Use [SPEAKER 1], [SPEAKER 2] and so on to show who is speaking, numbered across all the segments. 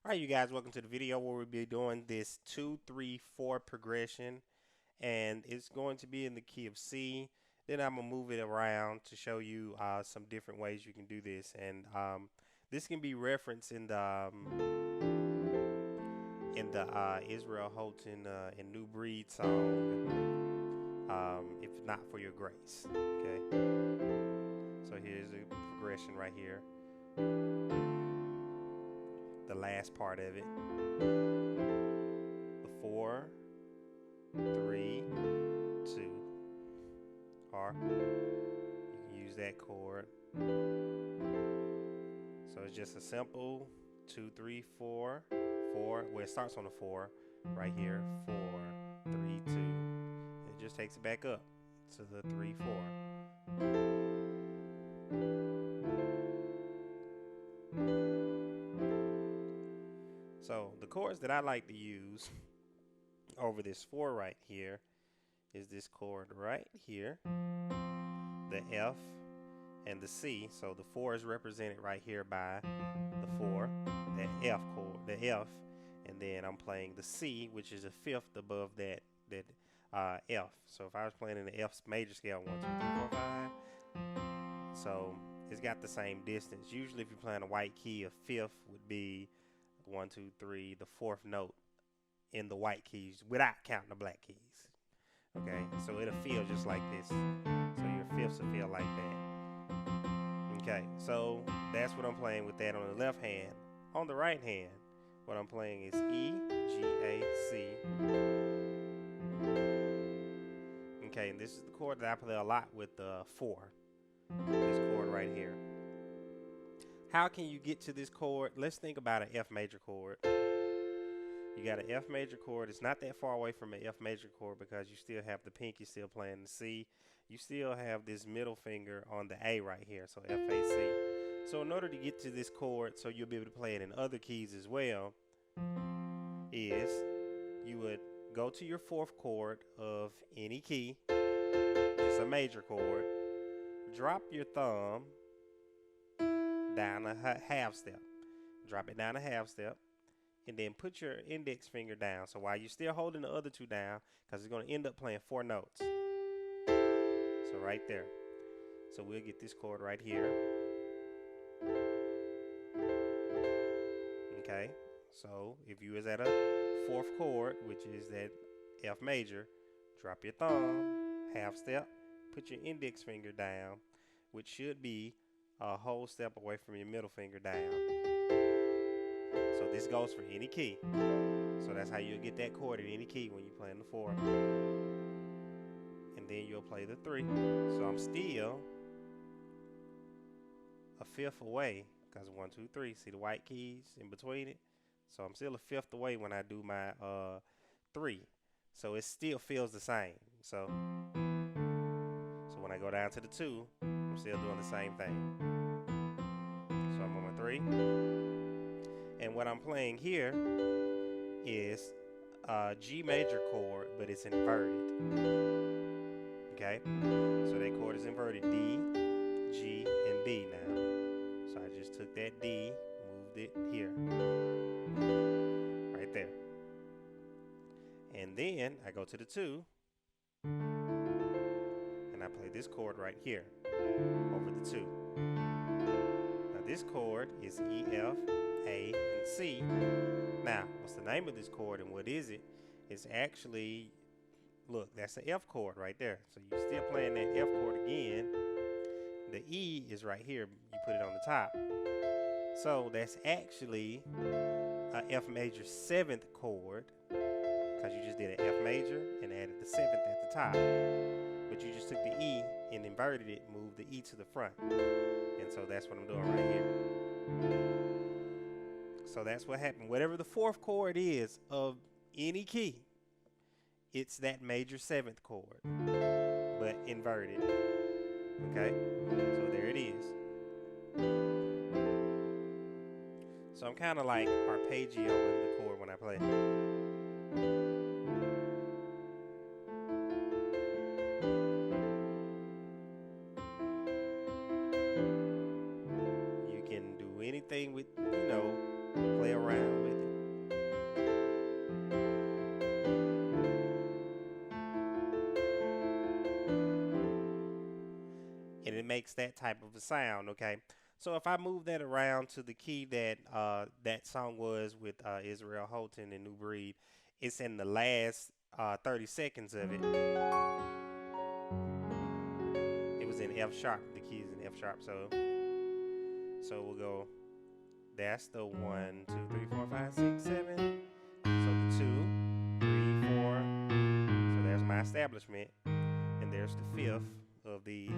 [SPEAKER 1] Alright, you guys, welcome to the video where we'll be doing this 2-3-4 progression, and it's going to be in the key of C. Then I'm gonna move it around to show you some different ways you can do this, and this can be referenced in the Israel Houghton and New Breed song, "If Not for Your Grace." Okay, so here's the progression right here. The last part of it, the 4, 3, 2, or you can use that chord. So it's just a simple 2, 3, 4, 4. Well, it starts on the 4 right here, 4, 3, 2. It just takes it back up to the 3, 4. So the chords that I like to use over this 4 right here is this chord right here, the F and the C. So the 4 is represented right here by the 4, that F chord, the F, and then I'm playing the C, which is a fifth above that F. So if I was playing in the F major scale, 1, 2, 3, 4, 5. So it's got the same distance. Usually, if you're playing a white key, a fifth would be 1, 2, 3, the fourth note in the white keys without counting the black keys. Okay, so it'll feel just like this. So your fifths will feel like that. Okay, so that's what I'm playing with that on the left hand. On the right hand, what I'm playing is E, G, A, C. Okay, and this is the chord that I play a lot with the 4. This chord right here. How can you get to this chord? Let's think about an F major chord. You got an F major chord. It's not that far away from an F major chord because you still have the pinky still playing the C. You still have this middle finger on the A right here, so F, A, C. So in order to get to this chord, so you'll be able to play it in other keys as well, is you would go to your 4th chord of any key, just a major chord, drop your thumb down a half step, drop it down a half step, and then put your index finger down. So while you're still holding the other 2 down, because it's going to end up playing 4 notes. So right there. So we'll get this chord right here. Okay. So if you was at a 4th chord, which is that F major, drop your thumb, half step, put your index finger down, which should be a whole step away from your middle finger down. So this goes for any key. So that's how you'll get that chord in any key when you're playing the 4. And then you'll play the 3. So I'm still a fifth away, because 1, 2, 3. See the white keys in between it? So I'm still a fifth away when I do my 3. So it still feels the same. So when I go down to the 2, I'm still doing the same thing. So I'm on my 3. And what I'm playing here is a G major chord, but it's inverted. Okay? So that chord is inverted, D, G, and B now. So I just took that D, moved it here. Right there. And then I go to the 2, and I play this chord right here over the 2. Now this chord is E, F, A, and C. Now, what's the name of this chord and what is it? It's actually, look, that's the F chord right there. So you're still playing that F chord again. The E is right here. You put it on the top. So that's actually a F major 7th chord, because you just did an F major and added the 7th at the top. But you just took the E and inverted it, moved the E to the front. And so that's what I'm doing right here. So that's what happened. Whatever the 4th chord is of any key, it's that major 7th chord, but inverted. Okay? So there it is. So I'm kind of like arpeggio in the chord when I play. You can do anything with, play around with it. makes that type of a sound, okay? So if I move that around to the key that that song was with Israel Houghton and New Breed, it's in the last 30 seconds of it. It was in F sharp. The key is in F sharp. So we'll go. That's the 1, 2, 3, 4, 5, 6, 7. So the 2, 3, 4. So there's my establishment, and there's the 5th of these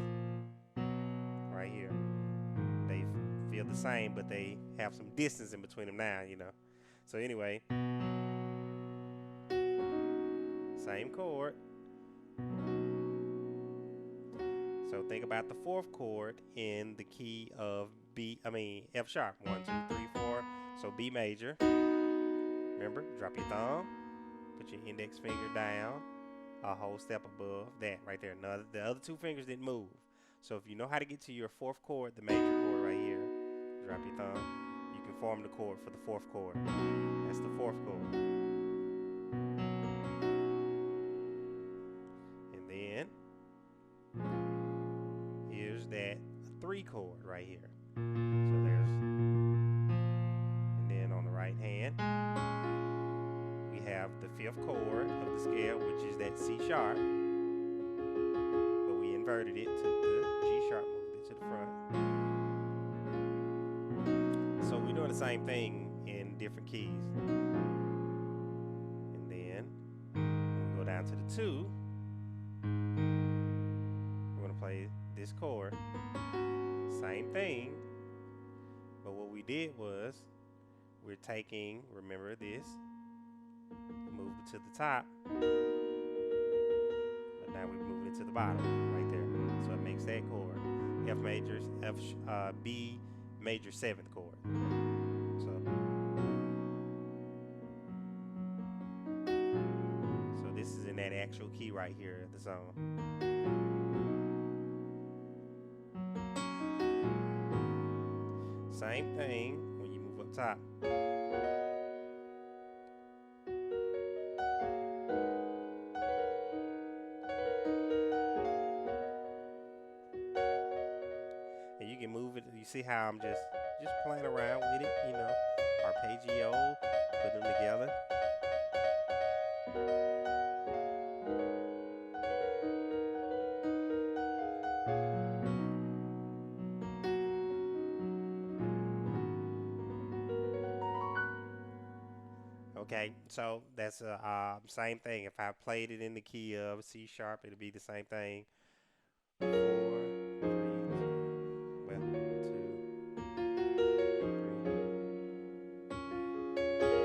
[SPEAKER 1] right here. They feel the same, but they have some distance in between them now, you know. So anyway, same chord. So think about the 4th chord in the key of F sharp. 1, 2, 3, 4. So B major. Remember, drop your thumb, put your index finger down, a whole step above that right there. Now, the other 2 fingers didn't move. So if you know how to get to your 4th chord, the major chord right here, drop your thumb, you can form the chord for the 4th chord. That's the 4th chord. And then here's that 3 chord right here. So there's, and then on the right hand, we have the 5th chord of the scale, which is that C sharp. But we inverted it, took the G sharp, moved it to the front. So we're doing the same thing in different keys. And then when we go down to the 2, we're going to play this chord. Same thing. But what we did was we're taking, remember this, move it to the top, but now we're moving it to the bottom right there. So it makes that chord F major, B major 7th chord. So this is in that actual key right here of the song. Same thing when you move up top. And you can move it. You see how I'm just playing around with it, you know, arpeggio, put them together. Okay, so that's the same thing. If I played it in the key of C sharp, it'll be the same thing. 4, 3, 2, well, 2,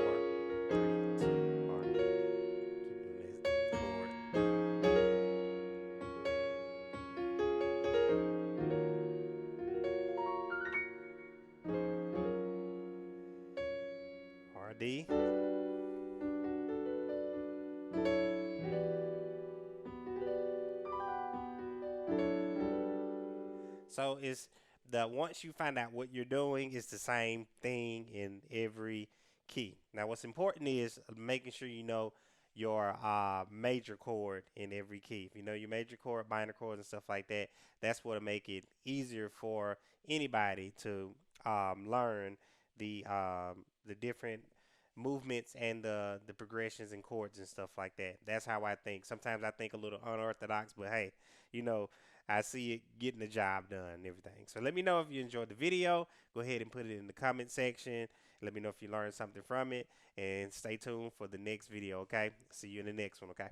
[SPEAKER 1] 3, 4, 3, 2, or keep doing this chord. R, D. So it's once you find out what you're doing, it's the same thing in every key. Now what's important is making sure you know your major chord in every key. If you know your major chord, minor chords, and stuff like that, that's what'll make it easier for anybody to learn the different movements and the progressions and chords and stuff like that. That's how I think. Sometimes I think a little unorthodox, but hey, you know, I see it getting the job done and everything. So let me know if you enjoyed the video. Go ahead and put it in the comment section. Let me know if you learned something from it. And stay tuned for the next video, okay? See you in the next one, okay?